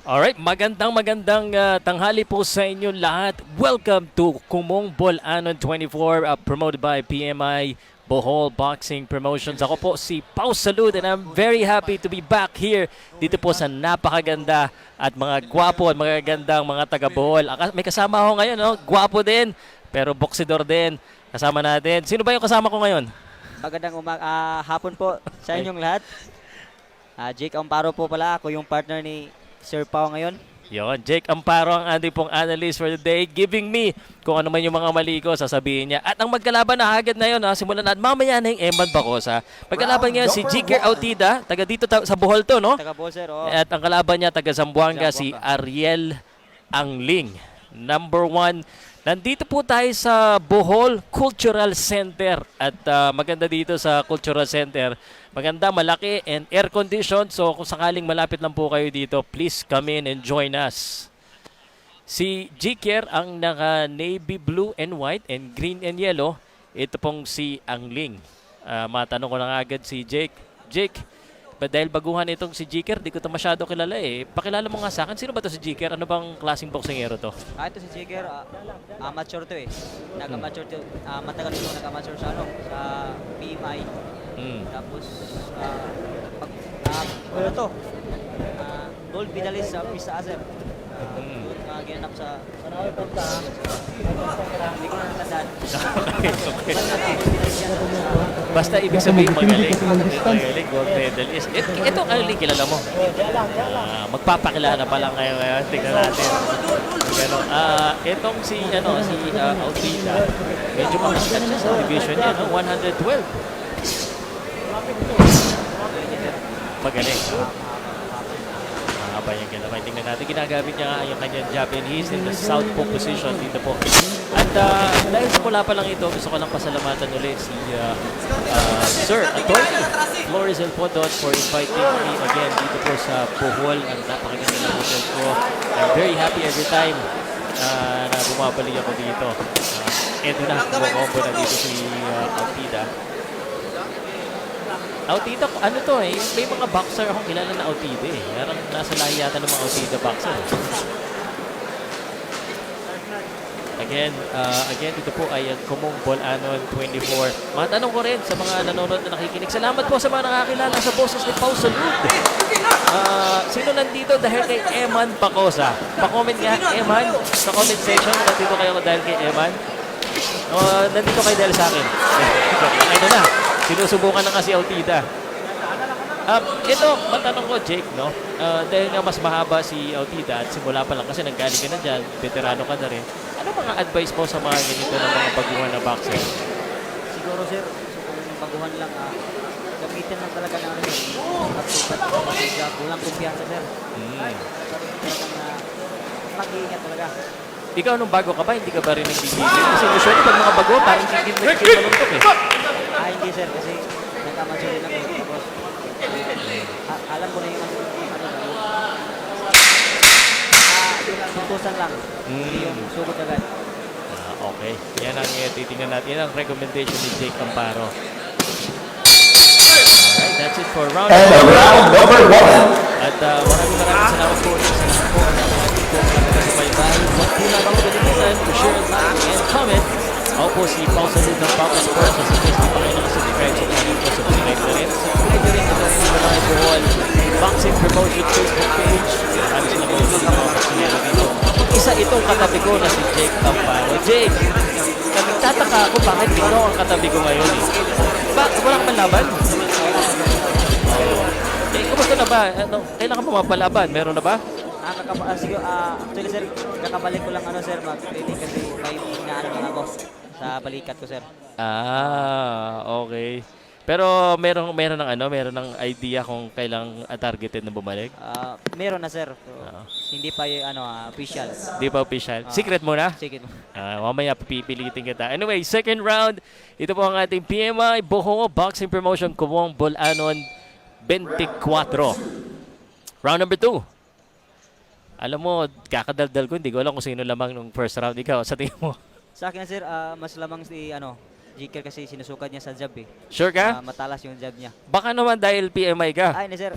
Alright, magandang tanghali po sa inyo lahat. Welcome to Kumong Bolanon 24, promoted by PMI Bohol Boxing Promotions. Ako po si Pau Salud and I'm very happy to be back here dito po sa napakaganda at mga gwapo at magagandang mga taga Bohol. May kasama ako ngayon, no? Gwapo din, pero boksidor din. Kasama natin. Sino ba yung kasama ko ngayon? Hapon po sa inyong lahat. Jake Amparo po pala, ako yung partner ni Sir Pao ngayon. Yon, Jake Amparo ang ating pong analyst for the day, giving me kung ano man yung mga mali ko, sasabihin niya. At ang magkalaban na agad na yun, simulan natin. Mamaya na yung Eman Bacosa. Magkalaban ngayon si Jiker Autida, taga dito sa Bohol to, no? Taga Bohol, sir. Oh. At ang kalaban niya, taga Zamboanga, si Ariel Angling. Number 1. Nandito po tayo sa Bohol Cultural Center. At maganda dito sa Cultural Center. Maganda, malaki, and air-conditioned. So kung sakaling malapit lang po kayo dito, please come in and join us. Si Jiker ang naka-navy blue and white and green and yellow. Ito pong si Angling. Matanong ko na nga agad si Jake. Jake, dahil baguhan itong si Jiker, di ko ito masyado kilala eh. Pakilala mo nga sa akin, sino ba ito si Jiker? Ano bang klaseng boksingero to? Ito si Jiker, amateur to eh. Nag-amateur to. Matagal ito nag-amateur sa PMI. Tapos, ano to? Gold medalist sa Pista Azer. Ginanap sa hindi ko na natandaan. Basta ibig sabihin magaling. Magaling, gold medalist. Ito ang kilala mo. Magpapakilala pa lang kayo ngayon. Tingnan natin. Pero, itong si Autida, medyo makasikat siya sa division niya, no? 112. Magaling. Mahaba yung ginawa. Tingnan natin, ginagamit niya nga yung kanyang Japanese in the southpaw position dito po. At dahil sa mula pa lang ito, gusto ko lang pasalamatan ulit si Sir Attorney Flores El Podot for inviting me again dito po sa Bohol. Ang napakaganda ng hotel ko. I'm very happy every time na bumabalik ako dito. Ito na, kumakombo na dito si Autida. Autida, ano to eh, may mga boxer akong kilala na Autida eh. Parang nasa lahi yata ng mga Autida boxer. Again, dito po ay Kumong Bolanon 24. Matanong ko rin sa mga nanonood na nakikinig. Salamat po sa mga nakakilala sa boses ni Pau Salud. Sino nandito dahil kay Eman Bacosa? Pa-comment nga, Eman, sa comment section. Nandito kayo dahil kay Eman. Nandito kayo dahil sa akin. Ito na. Sinusubukan na kasi Autida. Ito, matanong ko, Jake, no? Dahil nga mas mahaba si Autida at simula pa lang kasi nanggaling ka na dyan, veterano ka na rin. Ano mga advice mo sa mga ganito ng mga baguhan na boxer? Siguro, sir, kung baguhan lang, gamitin lang talaga ng walang kumpiyansa, sir. Mag-iingat talaga. Ikaw, nung bago ka ba, hindi ka ba rin nagbibigil? Kasi usually, pag mga bago, parang hindi maluntok eh. Hindi, sir, kasi nagkamansyo din ako. Tapos, alam ko na yung tuntusan lang. Hindi yung sugod agad. Okay. Yan ang titingnan natin. Yan ang recommendation ni Jake Amparo. Alright, that's it for round number 1. At maraming salamat po ulit sa lahat po na ating po nakakasubaybay. Huwag po lang ako kalimutan to share, like, and comment. Ako po si Pau Salud ng Pau Sports. Sa suggest na pa kayo nakasubscribe sa channel ko. Subscribe na rin. Subscribe na rin ito rin sa mga Bohol Boxing Promotion Facebook page. Maraming salamat po sa mga boxingero dito. Isa itong katabi ko na si Jake Amparo. Jake, nagtataka ako bakit ikaw ang katabi ko ngayon eh. Walang panlaban? Kumusta na ba? Kailangan mo mapalaban? Meron na ba? Actually, sir, kakabalik ko lang sir, mag-training kasi may inaano lang ako sa balikat ko, sir. Okay. Pero meron ng idea kung kailang targeted na bumalik? Meron na, sir. Hindi pa yung official. Hindi pa official. Secret muna? Secret mo. Mamaya pipilitin kita. Anyway, second round. Ito po ang ating PMI Bohol Boxing Promotion Kumong Bolanon 24. Round number 2. Alam mo, kakadaldal ko, hindi ko alam kung sino lamang nung first round. Ikaw, sa tingin mo? Sa akin, sir, mas lamang si Jiker kasi sinusukat niya sa jab eh. Sure ka? Matalas yung jab niya. Baka naman dahil PMI ka. Ay, sir.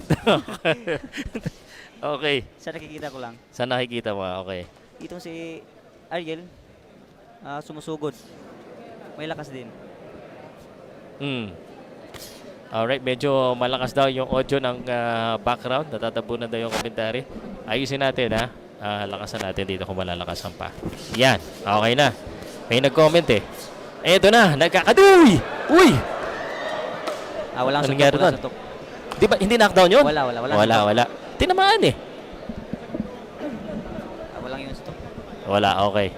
Okay. Sa nakikita ko lang. Saan nakikita mo? Okay. Itong si Ariel, sumusugod. May lakas din. Alright, medyo malakas daw yung audio ng background. Natatabunan daw yung commentary. Ayusin natin, ha? Lakasan natin dito kung malalakasan pa. Yan, okay na. May nag-comment eh. Eto na, nagkakaduy! Uy! Walang Anong suntok, nangyari walang doon? suntok. Di ba, hindi knockdown yun? Wala. Wala. Tinamaan eh. Walang yung suntok. Wala, okay.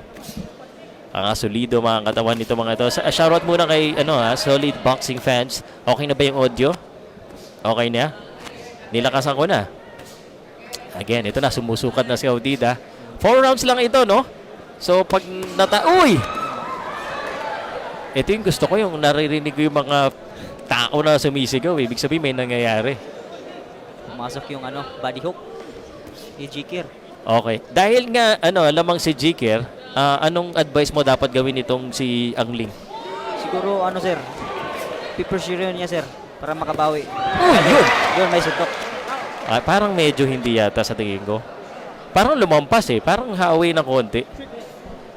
Ang solido mga katawan nito mga ito. Shoutout muna kay Solid Boxing fans. Okay na ba yung audio? Okay na? Nilakasan ko na. Again, ito na, sumusukat na si Audida. 4 rounds lang ito, no? So, pag Uy! Ito yung gusto ko, yung naririnig ko yung mga tao na sumisigaw. Ibig sabihin, may nangyayari. Pumasok yung body hook. Ni Jikir. Okay. Dahil nga, lamang si Jikir, anong advice mo dapat gawin itong si Angling? Siguro, sir, pipersyure niya, sir, para makabawi. Yun! Yun, may suntok. Parang medyo hindi yata sa tingin ko. Parang lumampas eh. Parang haaway na konti.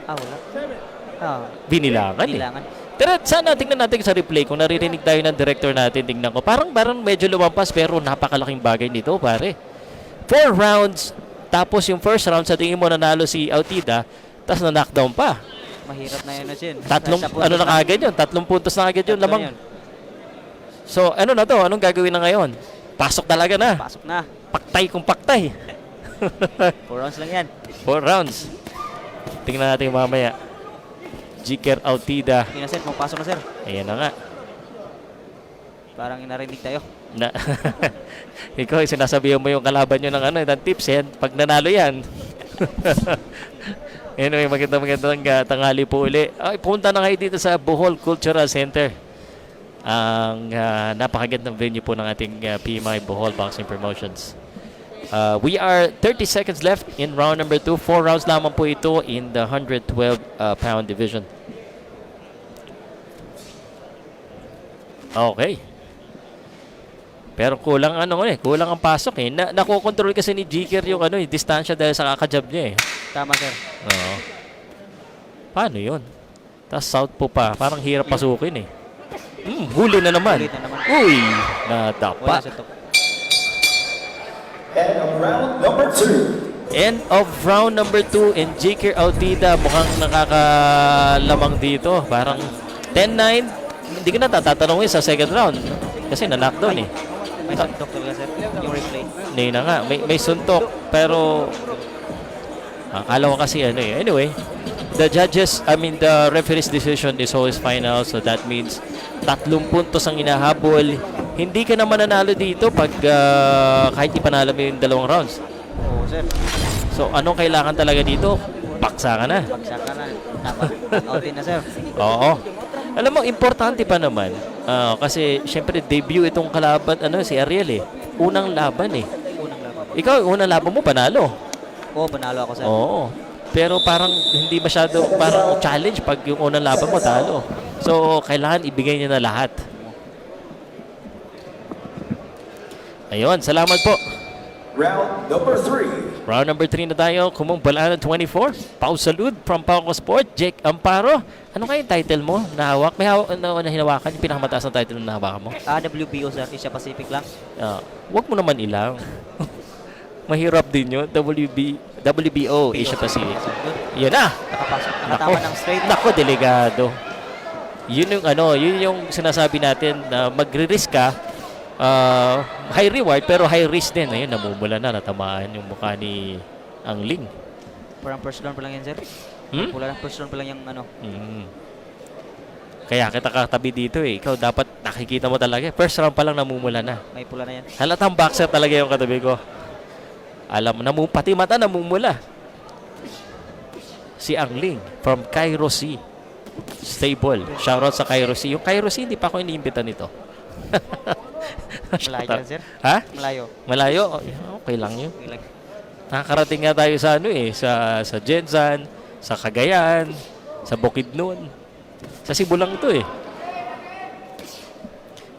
Wala. Binilangan eh. Kailangan. Pero sana tingnan natin sa replay kung naririnig tayo ng director natin. Tingnan ko. Parang medyo lumampas pero napakalaking bagay nito pare. 4 rounds. Tapos yung first round sa tingin mo nanalo si Autida. Tapos na-knockdown pa. Mahirap na yun yun. Na kagad yun? 3 puntos na kagad yun lamang. So ano na to? Anong gagawin na ngayon? Pasok talaga na. Pasok na. Paktay kung paktay. 4 rounds lang yan. 4 rounds. Tingnan natin mamaya. Jikir Autida. Hindi na, sir. Pumapasok na, sir. Ayan na nga. Parang inarinig tayo. Ikaw, sinasabihan mo yung kalaban nyo ng tips yan. Pag nanalo yan. Anyway, magandang tanghali po uli. Punta na kayo dito sa Bohol Cultural Center. Ang napakagandang venue po ng ating PMI Bohol Boxing Promotions. We are 30 seconds left in round number 2. 4 rounds lamang po ito in the 112 pound division. Okay. Pero kulang kulang ang pasok eh. Nakokontrol kasi ni Jikir yung distansya dahil sa kakajab niya eh. Tama, sir. Oo. Paano yun? Tapos southpaw pa. Parang hirap pasukin eh. Huli na naman. Ulit na naman. Uy! Wala Nadapa. suntok. End of round number 2. End of round number 2 and Jikir Autida mukhang nakakalamang dito. Parang 10-9. Hindi ka na tatanungin sa second round kasi na-knockdown eh. May suntok talaga, sir. Yung replay. Hindi na nga. May suntok. Pero akala ko kasi Anyway, the referee's decision is always final. So that means 3 puntos ang inahabol. Hindi ka naman nanalo dito pag kahit ipanalo mo yung 2 rounds. Oo, sir. So anong kailangan talaga dito? Paksa ka na. Bagsak ka na. Tama. Out din na, sir. Oo. Alam mo, importante pa naman. Kasi syempre debut itong kalaban si Ariel eh. Unang laban eh. Unang laban. Ikaw, unang laban mo panalo. Oo, panalo ako, sir. Oo. Pero parang hindi masyado parang challenge pag yung unang laban mo talo. So kailangan ibigay niya na lahat. Ayun, salamat po. Round number 3. Round number 3 na tayo. Kumong Balanan 24. Pau Salud from Pauco Sport. Jake Amparo. Ano kaya yung title mo? Nahawak? May hinawakan? Yung pinakamataas na title na nahawakan mo? WBO, sir. Asia Pacific lang. Wag mo naman ilang. Mahirap din yun. WBO, Asia Pacific. Yan na. Nakapasok. Nakatama ng straight. Nako, delegado. Yun yung sinasabi natin na magre-risk ka. High reward pero high risk din. Ayun, namumula na, natamaan yung mukha ni Angling. Parang first round pa lang yan, sir. Pula lang, first round pa lang yung Kaya kita katabi dito eh. Ikaw dapat nakikita mo talaga. First round pa lang namumula na. May pula na yan. Halatang boxer talaga yung katabi ko. Alam mo, pati mata namumula. Si Angling from Cairo Sea Stable. Shoutout sa Cairo Sea. Yung Cairo Sea, hindi pa ako iniimbita nito. Malayo yan, sir. Ha? Malayo. Malayo? Okay lang yun. Okay lang. Nakakarating nga tayo sa sa Jensan, sa Cagayan, sa Bukidnon. Sa Cebu lang ito eh.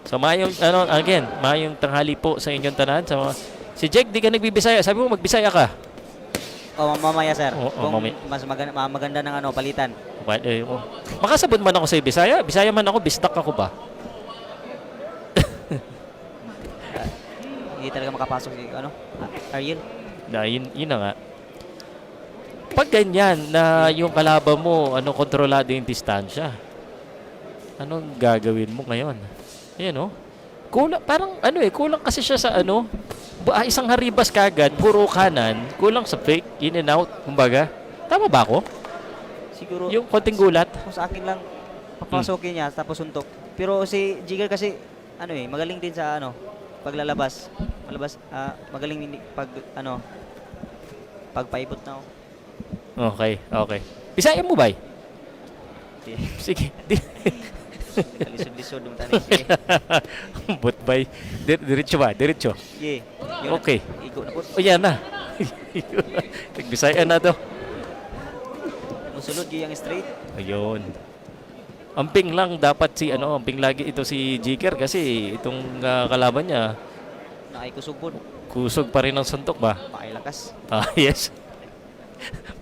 So mayong tanghali po sa inyong tanan, Si Jake, di ka nagbibisaya. Sabi mo, magbisaya ka. O, mamaya, sir. Oo, Kung mamaya. mas maganda ng ano, palitan. Makasabot man ako sa Bisaya. Bisaya man ako, bistak ako ba? Hindi talaga makapasok si, ano, Ariel. Yun na nga. Pag ganyan na yung kalaban mo, kontrolado yung distansya, anong gagawin mo ngayon? Ayan, oh. Kulang, parang kulang kasi siya sa isang haribas kagad, puro kanan, kulang sa fake, in and out, kumbaga. Tama ba ako? Siguro, Yung konting gulat? kung sa akin lang, papasokin niya, tapos suntok. Pero si Jigger kasi, magaling din sa, paglalabas. Magaling din pagpaibot na ako. Okay. Bisaya mo ba? Sige. Lisod-lisod yung tanong. Sige. Butbay. Diretso ba? Diretso. Yeah. Yun Okay. na. Igo na po. O yan na. Nagbisaya na to. Musulod yung straight. Ayun. Amping lang dapat amping lagi ito si Jiker kasi itong kalaban niya, Nakaikusog po. kusog pa rin ang suntok ba? Pakailakas. Yes.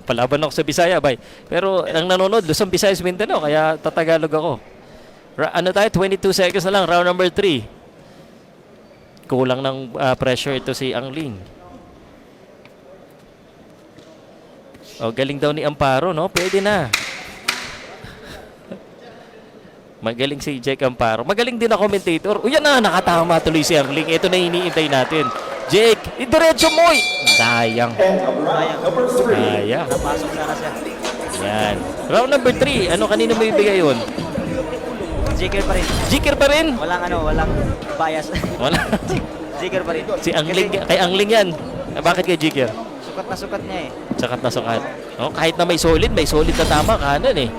Palaban ako sa Bisaya, bay. Pero ang nanonood, Luzon, Visayas, Mindanao, kaya tatagalog ako. Tayo, 22 seconds na lang, round number 3. Kulang ng pressure ito si Angling. Galing daw ni Amparo, no? Pwede na. Magaling si Jake Amparo. Magaling din na commentator. Yan na, nakatama tuloy si Angling. Ito na iniintay natin. Jake, idiretso mo! Sayang. And round number 3. Sayang. Napasok sana siya. Yan. Round number 3. Kanino mo ibigay yun? Jigger pa rin. Jiker pa rin. Walang bias. Wala. Jigger pa rin. Si Angling, Kasi kay Angling yan. Bakit kay Jiker? sukat na sukat niya eh. Sakat na sakat. Kahit na may solid na tama kanan eh.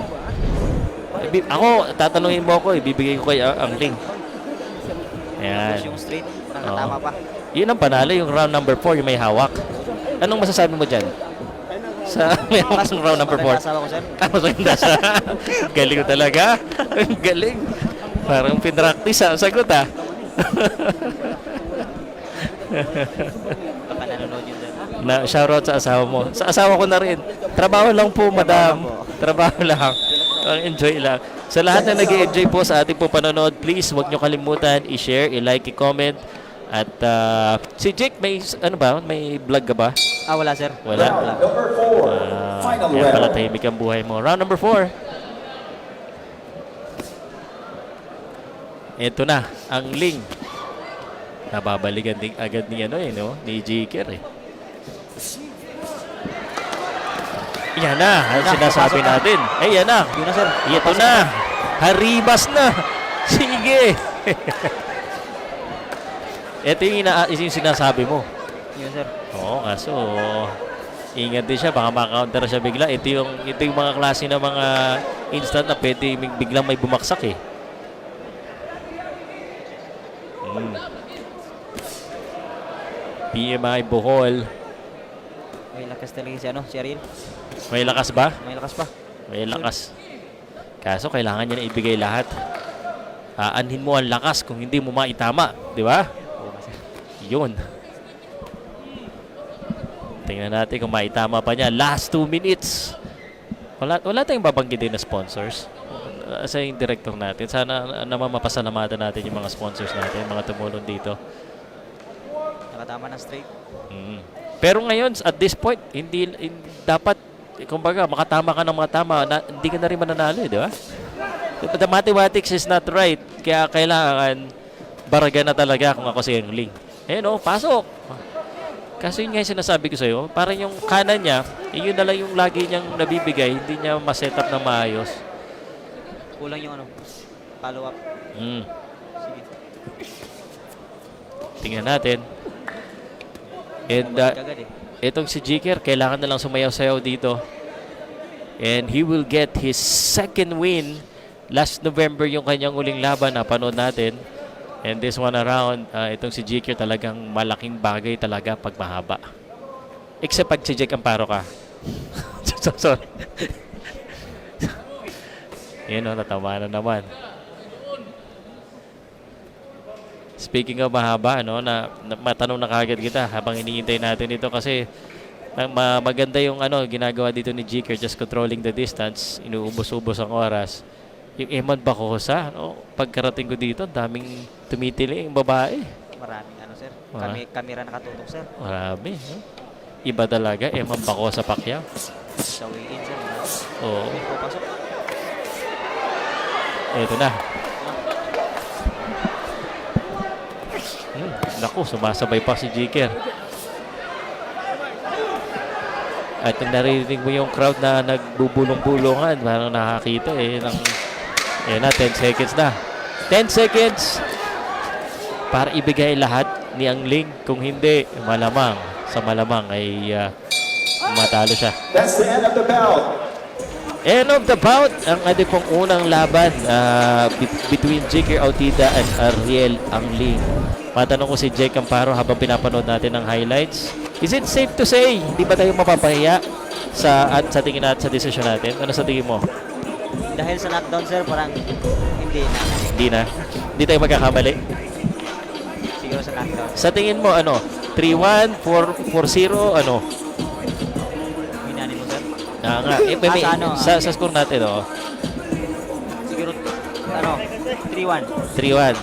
Ako, tatanungin mo ako, ibibigay ko kay Angling. Tapos Ayan. yung straight, nakatama pa. Yun ang panalo, yung round number 4, yung may hawak. Anong masasabi mo dyan? Sa may hawak ng round number 4? Asawa ko, sir. Maganda sa galing talaga. Galing. Parang pinractice sagot Baka nanonood yun, sir. Shoutout sa asawa mo. Sa asawa ko na rin. Trabaho lang po, madam. Trabaho lang. Enjoy lang. Sa lahat na nag-enjoy po sa ating po panonood, please huwag nyo kalimutan i-share, i-like, i-comment. At si Jake, may may vlog ka ba? Wala, sir. Wala. Round number 4. Final Kaya pala round. tahimik ang buhay mo. Round number 4. Ito na, ang Ling. Nababalikan din agad ni ni Jiker eh. Yan na, ang sinasabi natin. Yan na. Yun na, sir. Ito na. Haribas na. Sige. Ito yung sinasabi mo. Yun, sir. Oo, kaso ingat din siya, baka maka-counter siya bigla. Ito yung mga klase ng mga instant na pwede biglang may bumaksak eh. PMI Bohol. May lakas talaga si Ariel. May lakas ba? May lakas pa. May lakas. Kaso kailangan niya na ibigay lahat. Aanhin mo ang lakas kung hindi mo maitama. Di ba? Yun. Tingnan natin kung maitama pa niya. Last 2 minutes. Wala tayong babanggitin na sponsors. Sa yung director natin. Sana naman mapasalamatan natin yung mga sponsors natin, mga tumulong dito. Nakatama ng straight. Pero ngayon, at this point, hindi dapat, kumbaga, makatama ka ng mga tama, hindi ka na rin mananalo, di ba? The mathematics is not right. Kaya kailangan baraga na talaga kung ako si Angling. Pasok. Kasi yun nga yung sinasabi ko sa'yo, parang yung kanan niya, yun na lang yung lagi niyang nabibigay, hindi niya ma-set up na maayos. Kulang yung follow up. Sige. Tingnan natin. And Kagad eh. itong si Jiker, kailangan na lang sumayaw-sayaw dito. And he will get his second win. Last November yung kanyang uling laban na panood natin. And this one around, itong si Jiker talagang malaking bagay talaga pag mahaba. Except pag si Jake Amparo ka. Sorry. Yan natawa na naman. Speaking of mahaba, no, na matanong na kagad kita habang iniintay natin ito kasi maganda yung ginagawa dito ni Jiker, just controlling the distance, inuubos-ubos ang oras. Yung Eman Bacosa, no, pagkarating ko dito, daming tumitili yung babae. Maraming sir. Ah. Kamera nakatutok, sir. Marami. No? Iba talaga, Eman Bacosa Pacquiao. Sa weigh-in, sir. Oo. Papasok. Ito na. Naku, sumasabay pa si Jiker. At yung narinig mo yung crowd na nagbubulong-bulungan, parang nakakita Ayan na, 10 seconds na. 10 seconds para ibigay lahat ni Angling. Kung hindi, malamang ay matalo siya. That's the end of the bout. End of the bout, ang ating pong unang laban between Jiker Autida and Ariel Angling. Matanong ko si Jake Amparo habang pinapanood natin ang highlights. Is it safe to say, hindi ba tayo mapapahiya sa tingin natin sa desisyon natin? Ano sa tingin mo? Dahil sa knockdown, sir, parang hindi na. Hindi na. Hindi tayo magkakamali. Siguro sa knockdown. Sa tingin mo, 3-1, 4-0, Binani mo, sir. Nga. Sa score natin, Siguro, 3-1. 3-1.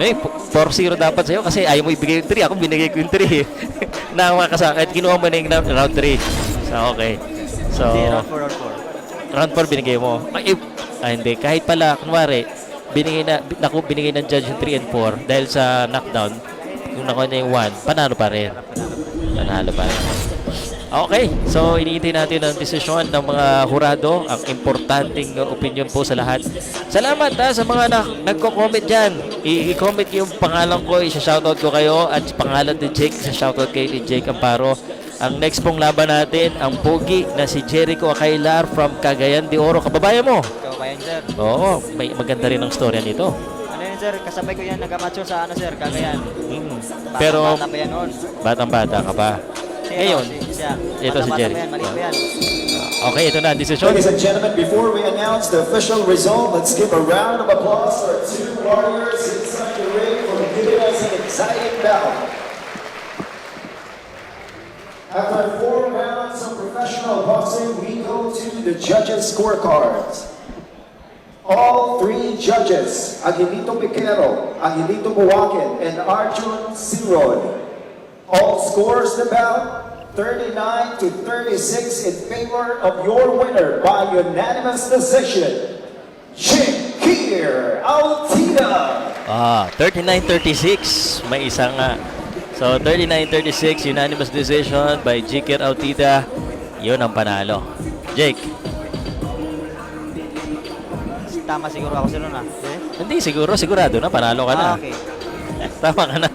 4-0 dapat sa'yo kasi ayaw mo ibigay yung 3. Ako binigay ko yung 3. Nakakasakit. Kinuha mo na yung round 3. So, okay. So, Hindi, round 4 or 4. round 4 binigay mo. Hindi. Kahit pala, kunwari, binigay ng judge yung 3 and 4 dahil sa knockdown, kung nakuha niya yung 1, panalo pa rin. Panalo pa rin. Okay, so iniintay natin ang desisyon ng mga hurado, ang importanteng opinion po sa lahat. Salamat sa mga nagko-comment dyan. I-comment yung pangalan ko, isa-shoutout ko kayo, at pangalan ni Jake, isa-shoutout kayo ni Jake Amparo. Ang next pong laban natin, ang pogi na si Jericho Acailar from Cagayan de Oro. Kababayan mo? Kababayan, sir. Oo, may maganda rin ang storya nito. Yan, sir? Kasabay ko yan, nag-amateur sa sir, Cagayan. Pero, Bata pa yan noon. batang-bata ka pa. Ngayon, ito si Jerry. Maliit pa yan. Okay, ito na, desisyon. Ladies and gentlemen, before we announce the official result, let's give a round of applause for our two warriors inside the ring for giving us an exciting bout. After 4 rounds of professional boxing, we go to the judges' scorecards. All 3 judges, Angelito Piquero, Angelito Buwakin, and Arjun Siroy, all scores the bout 39-36 in favor of your winner by unanimous decision, Jiker Autida. 39-36. May isang so, 39-36, unanimous decision by Jiker Autida. Yun ang panalo. Jake. Tama siguro ako, sir, na. Hindi, sigurado na. Panalo ka na. Okay. Tama ka na.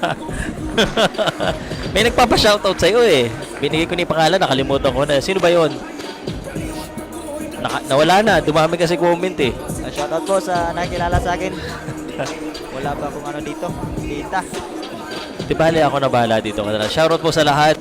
May nagpapa-shoutout sa'yo Binigay ko ni pangalan, nakalimutan ko na. Sino ba yun? Nawala na. Dumami kasi comment Shoutout po sa nakikilala sa akin. Wala ba kung dito? Dita. Di bali ako na bahala dito. Shoutout po sa lahat.